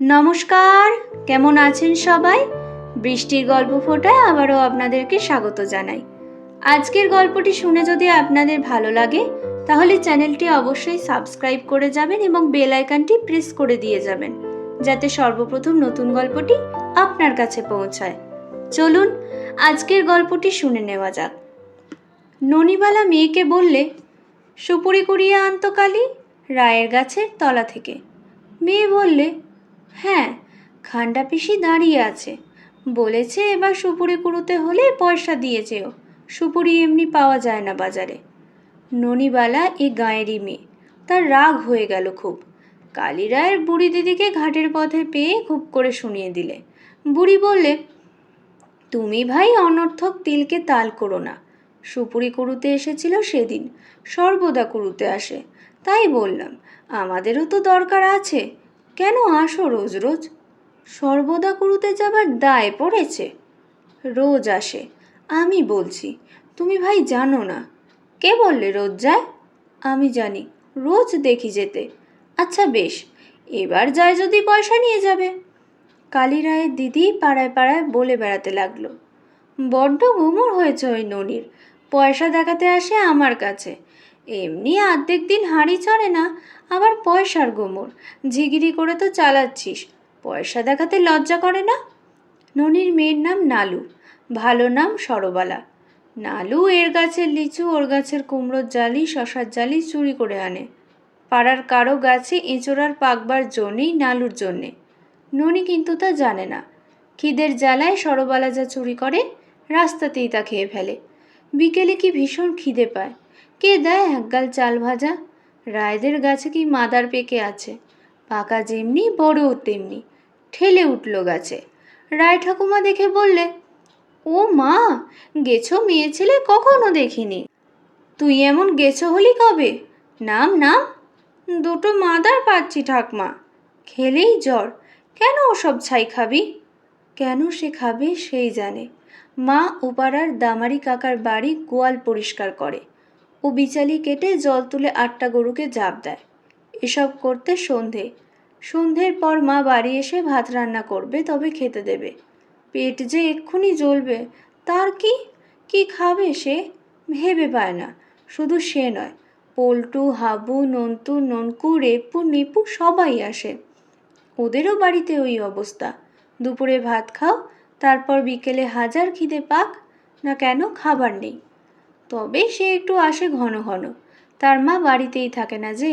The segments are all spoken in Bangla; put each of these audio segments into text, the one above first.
নমস্কার, কেমন আছেন সবাই? বৃষ্টির গল্প ফোটায় আবারও আপনাদেরকে স্বাগত জানাই। আজকের গল্পটি শুনে যদি আপনাদের ভালো লাগে তাহলে চ্যানেলটি অবশ্যই সাবস্ক্রাইব করে যাবেন এবং বেল আইকনটি প্রেস করে দিয়ে যাবেন, যাতে সর্বপ্রথম নতুন গল্পটি আপনার কাছে পৌঁছায়। চলুন আজকের গল্পটি শুনে নেওয়া যাক। ননিবালা মেয়েকে বললে, সুপুরি কুড়িয়ে আনতো কালী রায়ের গাছের তলা থেকে। মেয়ে বললে, হ্যাঁ, খান্ডা পিসি দাঁড়িয়ে আছে, বলেছে এবার সুপুরি কুড়োতে হলে পয়সা দিয়ে যেও, সুপুরি এমনি পাওয়া যায় না বাজারে। ননিবালা এ গাঁয়েরই মেয়ে, তার রাগ হয়ে গেল খুব। কালী রায়ের বুড়ি দিদিকে ঘাটের পথে পেয়ে খুব করে শুনিয়ে দিলে। বুড়ি বললে, তুমি ভাই অনর্থক তিলকে তাল করো না। সুপুরি কুড়ুতে এসেছিল সেদিন, সর্বদা কুড়ুতে আসে, তাই বললাম আমাদেরও তো দরকার আছে, কেন আসো রোজ রোজ? সর্বদা কুড়ুতে যাবার দায় পড়েছে? রোজ আসে, আমি বলছি, তুমি ভাই জানো না? কে বললে রোজ যায়? আমি জানি, রোজ দেখি যেতে। আচ্ছা বেশ, এবার যায় যদি পয়সা নিয়ে যাবে। কালী রায়ের দিদি পাড়ায় পাড়ায় বলে বেড়াতে লাগলো, বড্ড গুমর হয়েছে ওই ননির, পয়সা দেখাতে আসে আমার কাছে, এমনি অর্ধেক দিন হাঁড়ি চড়ে না, আবার পয়সার গোমর, ঝিগিরি করে তো চালাচ্ছিস, পয়সা দেখাতে লজ্জা করে না? ননির মেয়ের নাম নালু, ভালো নাম সরবালা। নালু এর গাছের লিচু ওর গাছের কুমড়োর জালি শশার জালি চুরি করে আনে। পাড়ার কারো গাছে এঁচোড়ার পাকবার জন্যেই নালুর জন্যে। ননি কিন্তু তা জানে না। খিদের জ্বালায় সরবালা যা চুরি করে রাস্তাতেই তা খেয়ে ফেলে। বিকেলে কি ভীষণ খিদে পায়, কে দেয় একগাল চাল ভাজা? রায়দের গাছে কি মাদার পেকে আছে, পাকা যেমনি বড়ও তেমনি, ঠেলে উঠল গাছে। রায় ঠাকুমা দেখে বললে, ও মা, গেছো মেয়ে ছেলে কখনো দেখিনি। তুই এমন গেছো হলি কবে? নাম নাম। দুটো মাদার পাচ্ছি ঠাকমা, খেলেই জ্বর, কেন ওসব ছাই খাবি? কেন সে খাবে সেই জানে। মা ওপাড়ার দামারি কাকার বাড়ি গোয়াল পরিষ্কার করে, ও বিচালি কেটে জল তুলে 8টা গরুকে জাপ দেয়। এসব করতে সন্ধ্যের পর মা বাড়ি এসে ভাত রান্না করবে, তবে খেতে দেবে। পেট যে এক্ষুনি জ্বলবে, তার কি কি খাবে সে ভেবে পায় না। শুধু সে নয়, পল্টু হাবু নন্তু ননকু রেপু নিপু সবাই আসে, ওদেরও বাড়িতে ওই অবস্থা। দুপুরে ভাত খাও, তারপর বিকেলে হাজার খিদে পাক না কেন খাবার নেই। তবে সে একটু আসে ঘন ঘন, তার মা বাড়িতেই থাকে না যে,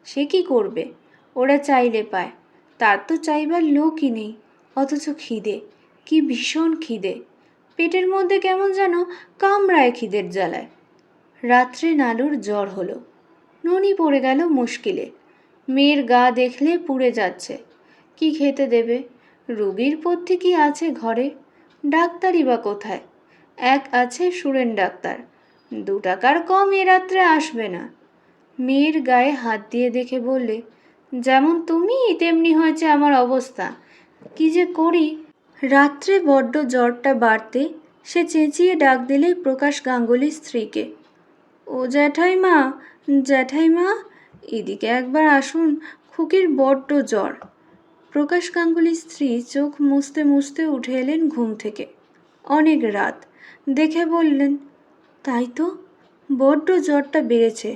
সে কি করবে? ওরা চাইলে পায়, তার তো চাইবার লোকই নেই, অথচ খিদে, কি ভীষণ খিদে, পেটের মধ্যে কেমন যেন কামড়ায় খিদের জ্বালায়। রাত্রে নালুর জ্বর হলো, ননি পড়ে গেল মুশকিলে। মেয়ের গা দেখলে পুড়ে যাচ্ছে, কি খেতে দেবে? রোগীর পথ্যে কি আছে ঘরে? ডাক্তারই বা কোথায়? এক আছে সুরেন ডাক্তার, 2 টাকার কম এ রাত্রে আসবে না। মেয়ের গায়ে হাত দিয়ে দেখে বললে, যেমন তুমি তেমনি হয়েছে আমার অবস্থা, কি যে করি। রাত্রে বড্ড জ্বরটা বাড়তে সে চেঁচিয়ে ডাক দিলে প্রকাশ গাঙ্গুলির স্ত্রীকে, ও জ্যাঠাইমা, জ্যাঠাইমা, এদিকে একবার আসুন, খুকির বড্ড জ্বর। প্রকাশ গাঙ্গুলির স্ত্রী চোখ মুছতে মুছতে উঠে এলেন ঘুম থেকে। অনেক রাত, দেখে বললেন, তাই তো, বড্ড জ্বরটা বেড়েছে।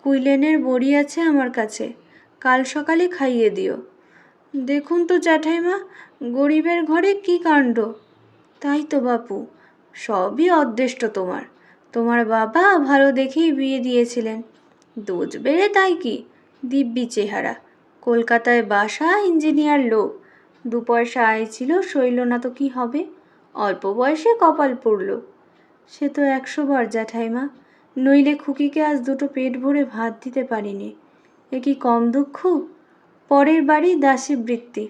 কুইলেনের বড়ি আছে আমার কাছে, কাল সকালে খাইয়ে দিও। দেখুন তো জ্যাঠাইমা, গরিবের ঘরে কি কাণ্ড। তাই তো বাপু, সবই অদৃষ্ট তোমার। তোমার বাবা ভালো দেখেই বিয়ে দিয়েছিলেন, দোজ বেড়ে তাই কি, দিব্যি চেহারা, কলকাতায় বাসা, ইঞ্জিনিয়ার লোক, 2 পয়সা আয় ছিল, সইল না তো কি হবে, অল্প বয়সে কপাল পড়ল। সে তো 100 বার জ্যাঠাইমা, নইলে খুকিকে আজ 2টো পেট ভরে ভাত দিতে পারিনি, এ কি কম দুঃখ? পরের বাড়ি দাসী বৃত্তি,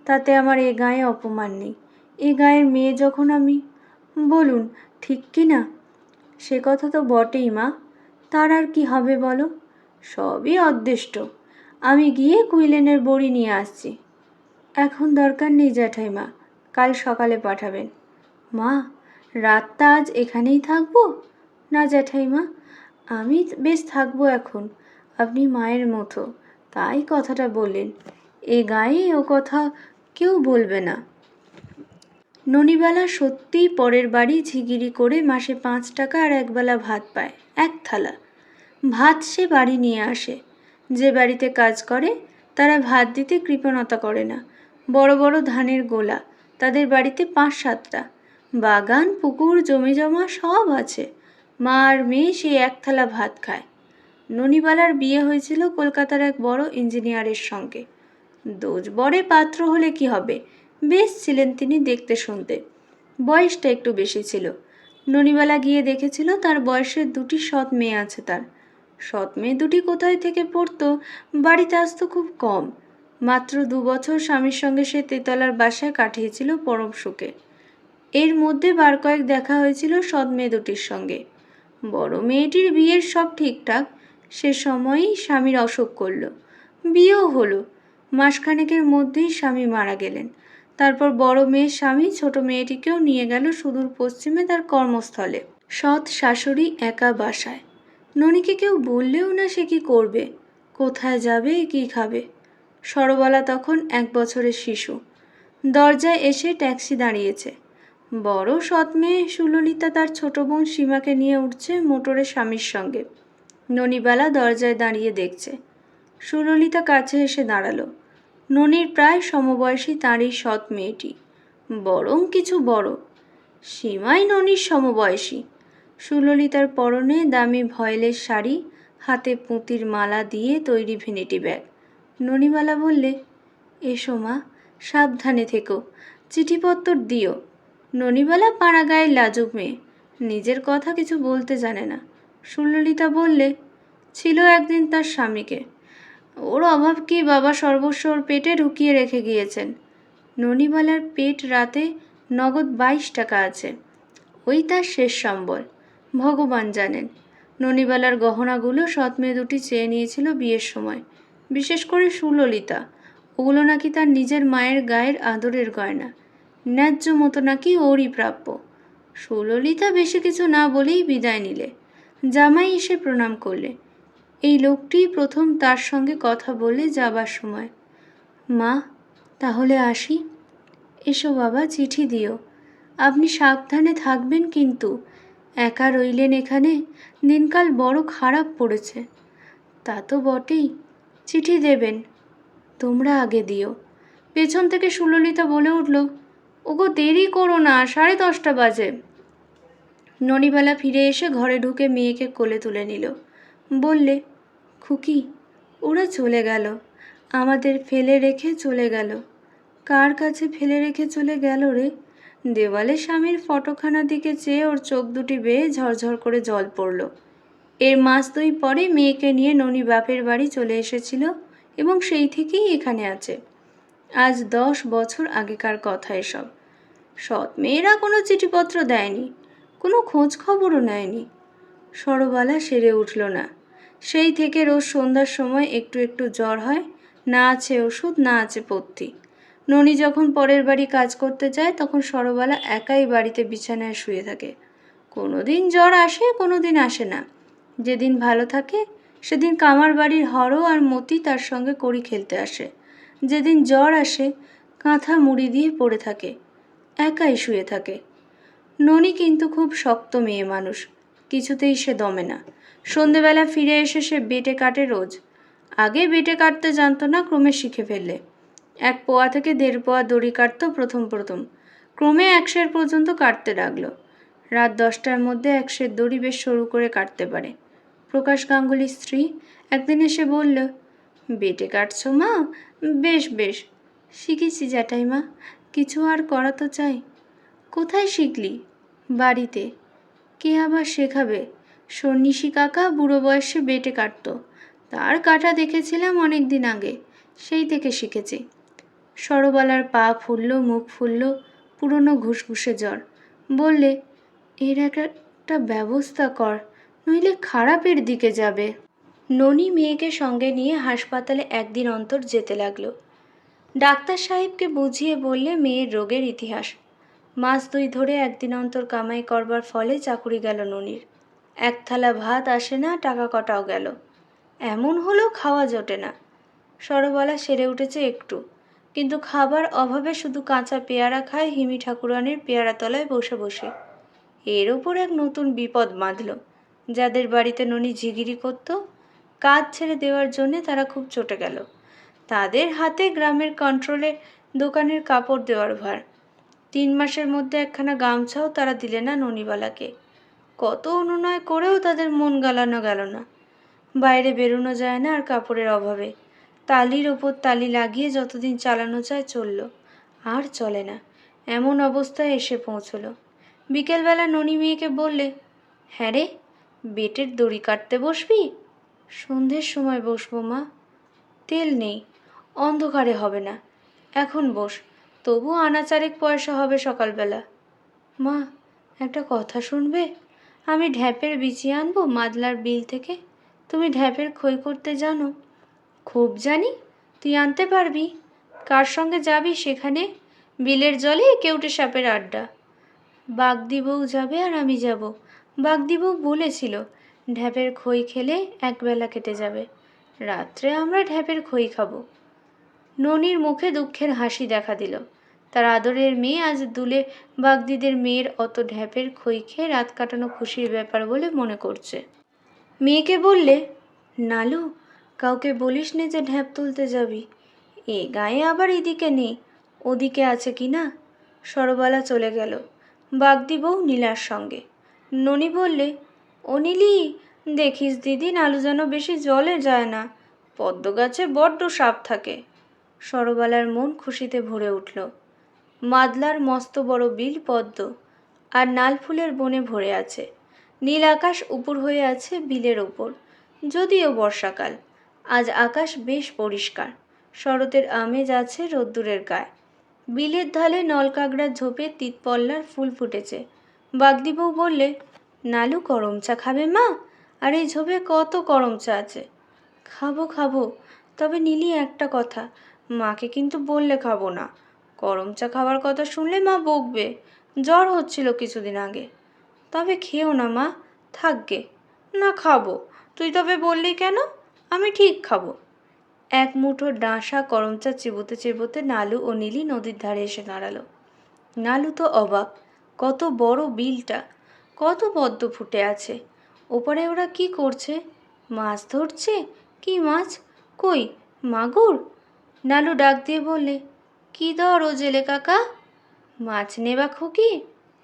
তাতে আমার এ গায়ে অপমান নেই, এ গায়ের মেয়ে যখন আমি। বলুন ঠিক কি না? সে কথা তো বটেই মা, তার আর কি হবে বলো, সবই অদৃষ্ট। আমি গিয়ে কুইলেনের বড়ি নিয়ে আসছি। এখন দরকার নেই জ্যাঠাইমা, কাল সকালে পাঠাবেন। মা, রাতটা আজ এখানেই থাকবো? না জ্যাঠাইমা, আমি বেশ থাকবো এখন, আপনি মায়ের মতো, তাই কথাটা বললেন। এ গায়ে ও কথা কেউ বলবে না। ননিবালা সত্যিই পরের বাড়ি ঝিগিরি করে মাসে 5 টাকা আর একবেলা ভাত পায়, এক থালা ভাত সে বাড়ি নিয়ে আসে। যে বাড়িতে কাজ করে তারা ভাত দিতে কৃপণতা করে না। বড় বড় ধানের গোলা, তাদের বাড়িতে 5-7টা, বাগান, পুকুর, জমি জমা সব আছে। মা আর মেয়ে সেই এক থালা ভাত খায়। ননিবালার বিয়ে হয়েছিল কলকাতার এক বড় ইঞ্জিনিয়ারের সঙ্গে। দোজবরে পাত্র হলে কি হবে, বেশ ছিলেন তিনি দেখতে শুনতে। বয়সটা একটু বেশি ছিল। ননিবালা গিয়ে দেখেছিল তার বয়সের 2টি সৎ মেয়ে আছে তার। সৎ মেয়ে 2টি কোথায় থেকে পড়তো, বাড়িতে আসতো খুব কম। মাত্র 2 বছর স্বামীর সঙ্গে সে তেতলার বাসায় কাটিয়েছিল পরম সুখে। এর মধ্যে বার কয়েক দেখা হয়েছিল সৎ মেয়ে 2টির সঙ্গে। বড় মেয়েটির বিয়ের সব ঠিকঠাক, সে সময়ই স্বামীর অসুখ করল। বিয়েও হলো। মাসখানেকের মধ্যেই স্বামী মারা গেলেন। তারপর বড় মেয়ের স্বামী ছোট মেয়েটিকেও নিয়ে গেল সুদূর পশ্চিমে তার কর্মস্থলে। সৎ শাশুড়ি একা বাসায়। ননিকে কেউ বললেও না সে কি করবে, কোথায় যাবে, কি খাবে। সরবালা তখন 1 বছরের শিশু। দরজায় এসে ট্যাক্সি দাঁড়িয়েছে। বড় সৎ মেয়ে সুললিতা তার ছোট বোন সীমাকে নিয়ে উঠছে মোটরে স্বামীর সঙ্গে। ননিবালা দরজায় দাঁড়িয়ে দেখছে। সুললিতা কাছে এসে দাঁড়ালো। ননির প্রায় সমবয়সী তাঁরই সৎ মেয়েটি, বরং কিছু বড়। সীমাই ননির সমবয়সী। সুললিতার পরনে দামি ভয়েলের শাড়ি, হাতে পুঁতির মালা দিয়ে তৈরি ভ্যানিটি ব্যাগ। ননিবালা বললে, এসো মা, সাবধানে থেকো, চিঠিপত্তর দিও। ননিবালা পাড়া গায়ের লাজুক মেয়ে, নিজের কথা কিছু বলতে জানে না। সুললিতা বললে, ছিল একদিন তার স্বামীকে, ওর অভাব কি বাবা সর্বস্ব ওর পেটে ঢুকিয়ে রেখে গিয়েছেন। ননিবালার পেট রাতে নগদ 22 টাকা আছে, ওই তার শেষ সম্বল, ভগবান জানেন। ননিবালার গহনাগুলো সৎ মেয়ে 2টি চেয়ে নিয়েছিল বিয়ের সময়, বিশেষ করে সুললিতা। ওগুলো নাকি তার নিজের মায়ের গায়ের আদরের গয়না, ন্যায্য মতো নাকি ওরই প্রাপ্য। সুললিতা বেশি কিছু না বলেই বিদায় নিলে। জামাই এসে প্রণাম করলে। এই লোকটি প্রথম তার সঙ্গে কথা বলে যাবার সময়। মা, তাহলে আসি। এসো বাবা, চিঠি দিও। আপনি সাবধানে থাকবেন কিন্তু, একা রইলেন এখানে, দিনকাল বড় খারাপ পড়েছে। তা তো বটেই, চিঠি দেবেন, তোমরা আগে দিও। পেছন থেকে সুললিতা বলে উঠল, ওগো দেরি করো না, 10:30 বাজে। ননিবালা ফিরে এসে ঘরে ঢুকে মেয়েকে কোলে তুলে নিল। বললে, খুকি, ওরা চলে গেল, আমাদের ফেলে রেখে চলে গেল। কার কাছে ফেলে রেখে চলে গেল রে? দেওয়ালে স্বামীর ফটোখানার দিকে চেয়ে ওর চোখ 2টি বেয়ে ঝরঝর করে জল পড়ল। এর মাস 2 পরে মেয়েকে নিয়ে ননি বাপের বাড়ি চলে এসেছিল এবং সেই থেকেই এখানে আছে। আজ 10 বছর আগেকার কথা এসব। সৎ মেয়েরা কোনো চিঠিপত্র দেয়নি, কোনো খোঁজ খবরও নেয়নি। সরবালা সেরে উঠল না। সেই থেকে রোজ সন্ধ্যার সময় একটু একটু জ্বর হয়, না আছে ওষুধ, না আছে পথ্যি। ননি যখন পরের বাড়ি কাজ করতে যায় তখন সরবালা একাই বাড়িতে বিছানায় শুয়ে থাকে। কোনোদিন জ্বর আসে, কোনোদিন আসে না। যেদিন ভালো থাকে সেদিন কামার বাড়ির হর আর মতি তার সঙ্গে কড়ি খেলতে আসে। যেদিন জ্বর আসে কাঁথা মুড়ি দিয়ে পড়ে থাকে, একাই শুয়ে থাকে। ননি কিন্তু খুব শক্ত মেয়ে মানুষ, কিছুতেই সে দমে না। সন্ধেবেলা ফিরে এসে সে বেটে কাটে রোজ। আগে বেটে কাটতে জানতো না, ক্রমে শিখে ফেললে। 1 পোয়া থেকে 1.5 পোয়া দড়ি কাটত প্রথম, ক্রমে 1 সের পর্যন্ত কাটতে লাগলো। রাত 10টার মধ্যে 1 সের দড়ি বেশ সরু করে কাটতে পারে। প্রকাশ গাঙ্গুলির স্ত্রী একদিন এসে বলল, বেটে কাটছো মা? বেশ বেশ। শিখেছি জ্যাঠাইমা, কিছু আর করা তো চাই। কোথায় শিখলি? বাড়িতে। কে আবার শেখাবে? সন্ন্যাসী কাকা বুড়ো বয়সে বেটে কাটত, তার কাটা দেখেছিলাম অনেক দিন আগে, সেই থেকে শিখেছি। সরবালার পা ফুলল, মুখ ফুলল, পুরনো ঘুষঘুষে জ্বর। বললে, এর একটা ব্যবস্থা কর, নইলে খারাপের দিকে যাবে। ননি মেয়েকে সঙ্গে নিয়ে হাসপাতালে একদিন অন্তর যেতে লাগলো। ডাক্তার সাহেবকে বুঝিয়ে বললে মেয়ের রোগের ইতিহাস। মাস 2 ধরে একদিন অন্তর কামাই করবার ফলে চাকুরি গেল ননির। 1 থালা ভাত আসে না, টাকা কটাও গেল। এমন হলেও খাওয়া জোটে না। সরবালা সেরে উঠেছে একটু, কিন্তু খাবার অভাবে শুধু কাঁচা পেয়ারা খায় হিমি ঠাকুরানির পেয়ারা তলায় বসে বসে। এর ওপর এক নতুন বিপদ বাঁধল। যাদের বাড়িতে ননি ঝিগিরি করত, কাজ ছেড়ে দেওয়ার জন্যে তারা খুব চটে গেল। তাদের হাতে গ্রামের কন্ট্রোলে দোকানের কাপড় দেওয়ার ভার। 3 মাসের মধ্যে একখানা গামছাও তারা দিলে না ননিবালাকে। কত অনুনয় করেও তাদের মন গালানো গেল না। বাইরে বেরোনো যায় না আর কাপড়ের অভাবে। তালির ওপর তালি লাগিয়ে যতদিন চালানো যায় চলল, আর চলে না, এমন অবস্থায় এসে পৌঁছলো। বিকেলবেলা ননি মেয়েকে বললে, হ্যাঁ রে, বেটের দড়ি কাটতে বসবি? সন্ধ্যের সময় বসবো মা। তেল নেই, অন্ধকারে হবে না, এখন বস, তবু আনা 4 পয়সা হবে সকালবেলা। মা, একটা কথা শুনবে? আমি ঢ্যাপের বিচি আনবো মাদলার বিল থেকে। তুমি ঢ্যাপের খই করতে জানো? খুব জানি। তুই আনতে পারবি? কার সঙ্গে যাবি সেখানে? বিলের জলে কেউটে সাপের আড্ডা। বাগদি বউ যাবে আর আমি যাব। বাগদি বউ বলেছিল ঢ্যাপের খই খেলে একবেলা কেটে যাবে, রাত্রে আমরা ঢ্যাপের খই খাবো। ননির মুখে দুঃখের হাসি দেখা দিল। তার আদরের মেয়ে আজ দুলে বাগদিদের মেয়ের অত ঢ্যাপের খই খেয়ে রাত কাটানো খুশির ব্যাপার বলে মনে করছে। মেয়েকে বললে, নালু, কাউকে বলিস নে যে ঢ্যাপ তুলতে যাবি। এ গায়ে আবার এদিকে নেই, ওদিকে আছে কি না। সরবালা চলে গেল, বাগদি বউ নীলার সঙ্গে। ননি বললে, ও নীলি, দেখিস দিদি, নালু যেন বেশি জলে যায় না, পদ্ম গাছে বড্ড সাপ থাকে। সরবালার মন খুশিতে ভরে উঠল। মাদলার মস্ত বড় বিল পদ্ম আর নাল ফুলের বনে ভরে আছে। নীল আকাশ উপর হয়ে আছে বিলের ওপর। যদিও বর্ষাকাল, আজ আকাশ বেশ পরিষ্কার। শরতের আমেজ আছে রোদ্দুরের গায়ে। বিলের ধালে নলকাগড়ার ঝোপে তিতপল্লার ফুল ফুটেছে। বাগদি বউ বললে, নালু, করম চা খাবে মা? আর এই ঝোপে কত করম চা আছে। খাবো খাবো, তবে নীলি একটা কথা, মাকে কিন্তু বললে খাবো না। করম চা খাওয়ার কথা শুনলে মা বকবে। জ্বর হচ্ছিল কিছুদিন আগে। তবে খেও না মা, থাকগে। না খাবো, তুই তবে বললি কেন? আমি ঠিক খাবো। এক মুঠো ডাঁশা করম চা চিবোতে চিবোতে নালু ও নীলি নদীর ধারে এসে দাঁড়ালো। নালু তো অবাক, কত বড় বিলটা, কত পদ্ম ফুটে আছে। ওপারে ওরা কি করছে? মাছ ধরছে? কি মাছ? কই, মাগুর? নালু ডাক দিয়ে বললে, কি দর ও জেলে কাকা? মাছ নেবা খুকি?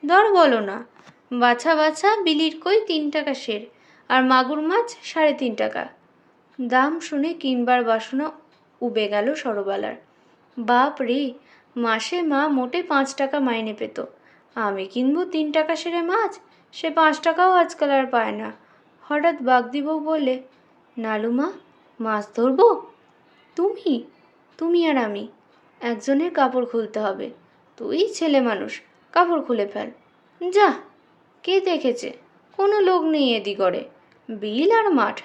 দর বলো না। বাছা বাছা বিলির কই 3 টাকা সের, আর মাগুর মাছ 3.5 টাকা। দাম শুনে কিনবার বাসনা উবে গেল সরবালার। বাপ রে, মাসে মা মোটে 5 টাকা মাইনে পেত। আমি কিনবো 3 টাকা সেরে মাছ, সে 5 টাকাও আজকাল আর পায় না। হঠাৎ বাগদি বউ বললে, নালু মা, মাছ ধরবো? তুমি? তুমি আর আমি একজনের কাপড় খুলতে হবে। তুই ছেলে মানুষ, কাপড় খুলে ফেল। যা, কে দেখেছে? কোনো লোক নেই এদিগরে, বিল আর মাঠ।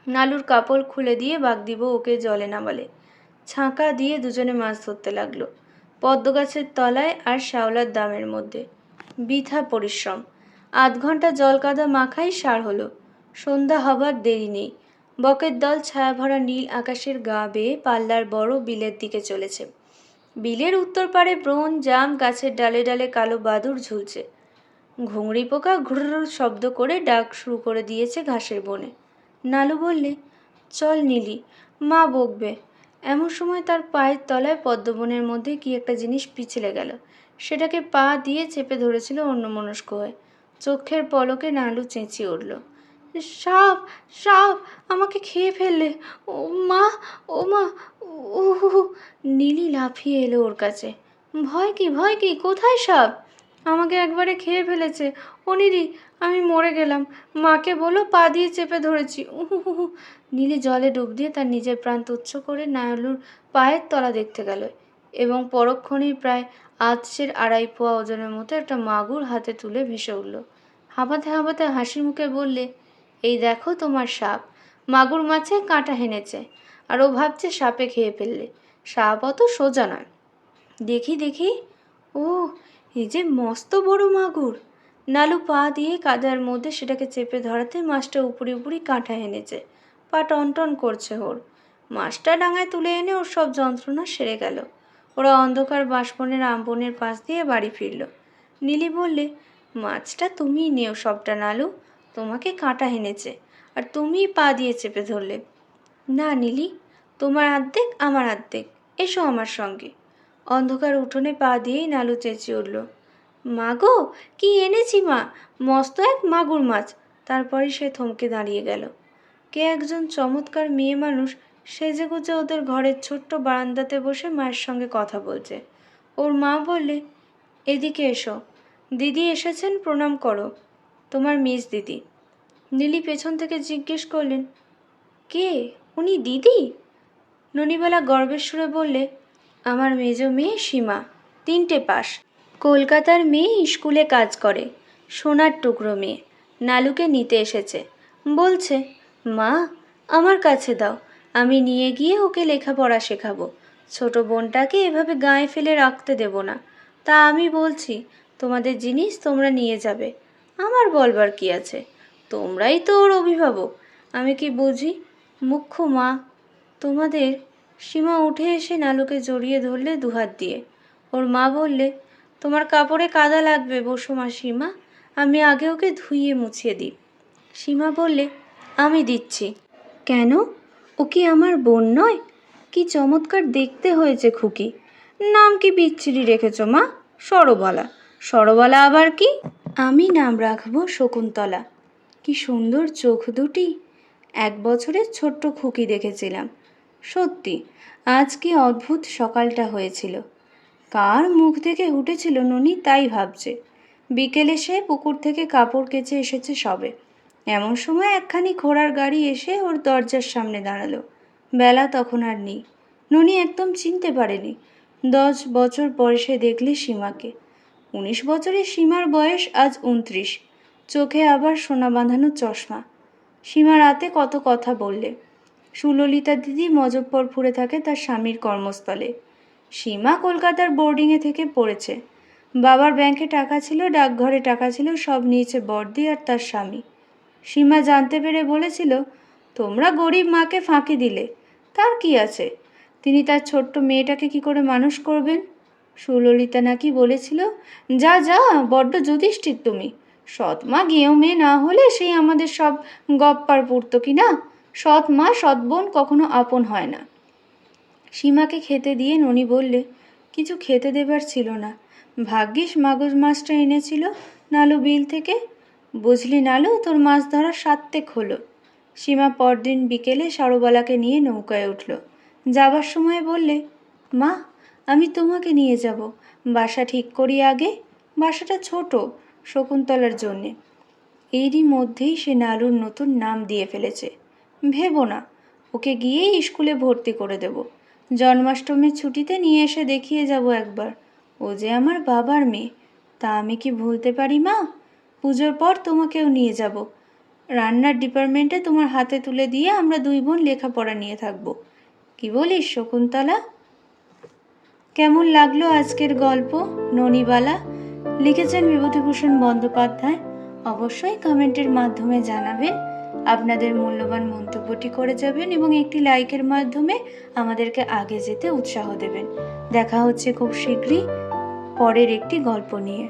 নালুর কাপড় খুলে দিয়ে বাগদি বউ ওকে জলে নামালে। ছাঁকা দিয়ে দুজনে মাছ ধরতে লাগলো, পদ্ম গাছের তলায় আর শ্যাওলার দামের মধ্যে। বৃথা পরিশ্রম। 8 ঘন্টা জল কাদা মাখাই সার হলো। সন্ধ্যা হবার দেরি নেই। বকের দল ছায়াভরা নীল আকাশের গা বেয়ে পাল্লার বড় বিলের দিকে চলেছে। বিলের উত্তর পারে ব্রণ, জাম গাছের ডালে ডালে কালো বাদুড় ঝুলছে। ঘুংড়ি পোকা ঘুরর শব্দ করে ডাক শুরু করে দিয়েছে ঘাসের বনে। নালু বললে, চল নীলি, মা বকবে। এমন সময় তার পায়ের তলায় পদ্মবনের মধ্যে কি একটা জিনিস পিছলে গেল। সেটাকে পা দিয়ে চেপে ধরেছিল অন্যমনস্ক হয়ে। চোখের পলকে নালু চেঁচিয়ে উঠল, সাপ, সাপ, আমাকে খেয়ে ফেললে। ও মা, ও মা, ও। নীলি লাফিয়ে এলো ওর কাছে। ভয় কি, ভয় কি, কোথায় সাপ? আমাকে একবারে খেয়ে ফেলেছে। ও নীলি, আমি মরে গেলাম, মাকে বলো পা দিয়ে চেপে ধরেছি। উহু। নীলি জলে ডুব দিয়ে তার নিজের প্রাণ তুচ্ছ করে নালুর পায়ের তলা দেখতে গেল এবং পরক্ষণেই প্রায় আধসের 2.5 পোয়া ওজনের মতো একটা মাগুর হাতে তুলে ভেসে উঠল। হাঁপাতে হাঁপাতে হাসি মুখে বললে, এই দেখো তোমার সাপ। মাগুর মাছে কাঁটা হেনেছে, আর ও ভাবছে সাপে খেয়ে ফেললে। সাপ অত সোজা নয়। দেখি দেখি, ও, এই যে মস্ত বড় মাগুর। নালু পা দিয়ে কাদার মধ্যে সেটাকে চেপে ধরাতে মাছটা উপরি উপরি কাঁটা হেনেছে। পা টনটন করছে ওর। মাছটা ডাঙায় তুলে এনে ওর সব যন্ত্রণা সেরে গেল। ওরা অন্ধকার বাঁশবনের আমবনের পাশ দিয়ে বাড়ি ফিরল। নীলি বললে, মাছটা তুমিই নেও সবটা নালু, তোমাকে কাঁটা হেনেছে আর তুমিই পা দিয়ে চেপে ধরলে। না নীলি, তোমার আর্ধেক আমার আর্ধেক, এসো আমার সঙ্গে। অন্ধকার উঠোনে পা দিয়েই নালু চেঁচিয়ে উঠল, মা গো, কি এনেছি মা, মস্ত এক মাগুর মাছ। তারপরে সে থমকে দাঁড়িয়ে গেল। কে একজন চমৎকার মেয়ে মানুষ সেজেগুজে ওদের ঘরের ছোট্ট বারান্দাতে বসে মায়ের সঙ্গে কথা বলছে। ওর মা বললে, এদিকে এসো, দিদি এসেছেন, প্রণাম করো, তোমার মিস দিদি। নীলি পেছন থেকে জিজ্ঞেস করলেন, কে উনি দিদি? ননিবালা গর্বের সুরে বললে, আমার মেজ মেয়ে সীমা, 3টে পাস, কলকাতার মেয়ে, স্কুলে কাজ করে, সোনার টুকরো মেয়ে, নালুকে নিতে এসেছে। বলছে, মা আমার কাছে দাও, আমি নিয়ে গিয়ে ওকে লেখাপড়া শেখাবো, ছোট বোনটাকে এভাবে গায়ে ফেলে রাখতে দেব না। তা আমি বলছি, তোমাদের জিনিস তোমরা নিয়ে যাবে, আমার বলবার কি আছে, তোমরাই তো ওর অভিভাবক, আমি কি বুঝি, মুখ্য মা তোমাদের। সীমা উঠে এসে নালুকে জড়িয়ে ধরলে দুহাত দিয়ে। ওর মা বললে, তোমার কাপড়ে কাদা লাগবে, বসো মা সীমা, আমি আগে ওকে ধুইয়ে মুছিয়ে দিই। সীমা বললে, আমি দিচ্ছি। কেন, ও কি আমার বোন নয়? কি চমৎকার দেখতে হয়েছে খুকি, নাম কি বিচ্ছিরি রেখেছ মা, সরবালা। সরবালা আবার কি? আমি নাম রাখবো শকুন্তলা। কি সুন্দর চোখ দুটি, 1 বছরের ছোট্ট খুকি দেখেছিলাম। সত্যি আজ কি অদ্ভুত সকালটা হয়েছিল। কার মুখ থেকে উঠেছিল ননি তাই ভাবছে। বিকেলে সে পুকুর থেকে কাপড় কেচে এসেছে সবে। এমন সময় একখানি ঘোড়ার গাড়ি এসে ওর দরজার সামনে দাঁড়ালো। বেলা তখন আর নেই। ননি একদম চিনতে পারেনি। 10 বছর পরে সে দেখলে সীমাকে। 19 বছরের সীমার বয়স আজ 29। চোখে আবার সোনা বাঁধানো চশমা। সীমা রাতে কত কথা বললে। সুললিতা দিদি মজফ্ফরপুরে থাকে তার স্বামীর কর্মস্থলে। সীমা কলকাতার বোর্ডিংয়ে থেকে পড়েছে। বাবার ব্যাংকে টাকা ছিল, ডাকঘরে টাকা ছিল, সব নিয়েছে বড়দি আর তার স্বামী। সীমা জানতে পেরে বলেছিল, তোমরা গরিব মাকে ফাঁকি দিলে, তার কি আছে, তিনি তার ছোট্ট মেয়েটাকে কি করে মানুষ করবেন। সুললিতা নাকি বলেছিল, যা যা, বড্ড যুধিষ্ঠির তুমি, সৎ মা গেঁয়ো মেয়ে না হলে সেই আমাদের সব গপ্পার পড়তো কি না, সৎ মা সৎ বোন কখনো আপন হয় না। সীমাকে খেতে দিয়ে ননি বললে, কিছু খেতে দেবার ছিল না, ভাগ্যিস মাগুর মাছটা এনেছিল নালু বিল থেকে। বুঝলি নালু, তোর মাছ ধরা সার্থক হলো। সীমা পরদিন বিকেলে সরবালাকে নিয়ে নৌকায় উঠল। যাবার সময় বললে, মা আমি তোমাকে নিয়ে যাব, বাসা ঠিক করি আগে, বাসাটা ছোট, শকুন্তলার জন্যে। এরই মধ্যেই সে নালুর নতুন নাম দিয়ে ফেলেছে। ভেবো না, ওকে গিয়েই স্কুলে ভর্তি করে দেব। জন্মাষ্টমীর ছুটিতে নিয়ে এসে দেখিয়ে যাব একবার, ও যে আমার বাবার মেয়ে, তা আমি কি ভুলতে পারি মা? পুজোর পর তোমাকেও নিয়ে যাব। রান্নার ডিপার্টমেন্টে তোমার হাতে তুলে দিয়ে আমরা 2 বোন লেখাপড়া নিয়ে থাকব। কি বলিস শকুন্তলা? কেমন লাগলো আজকের গল্প ননিবালা? লিখেছেন বিভূতিভূষণ বন্দ্যোপাধ্যায়। অবশ্যই কমেন্টের মাধ্যমে জানাবেন, আপনাদের মূল্যবান মন্তব্যটি করে যাবেন এবং একটি লাইকের মাধ্যমে আমাদেরকে আগে যেতে উৎসাহ দেবেন। দেখা হচ্ছে খুব শীঘ্রই পরের একটি গল্প নিয়ে।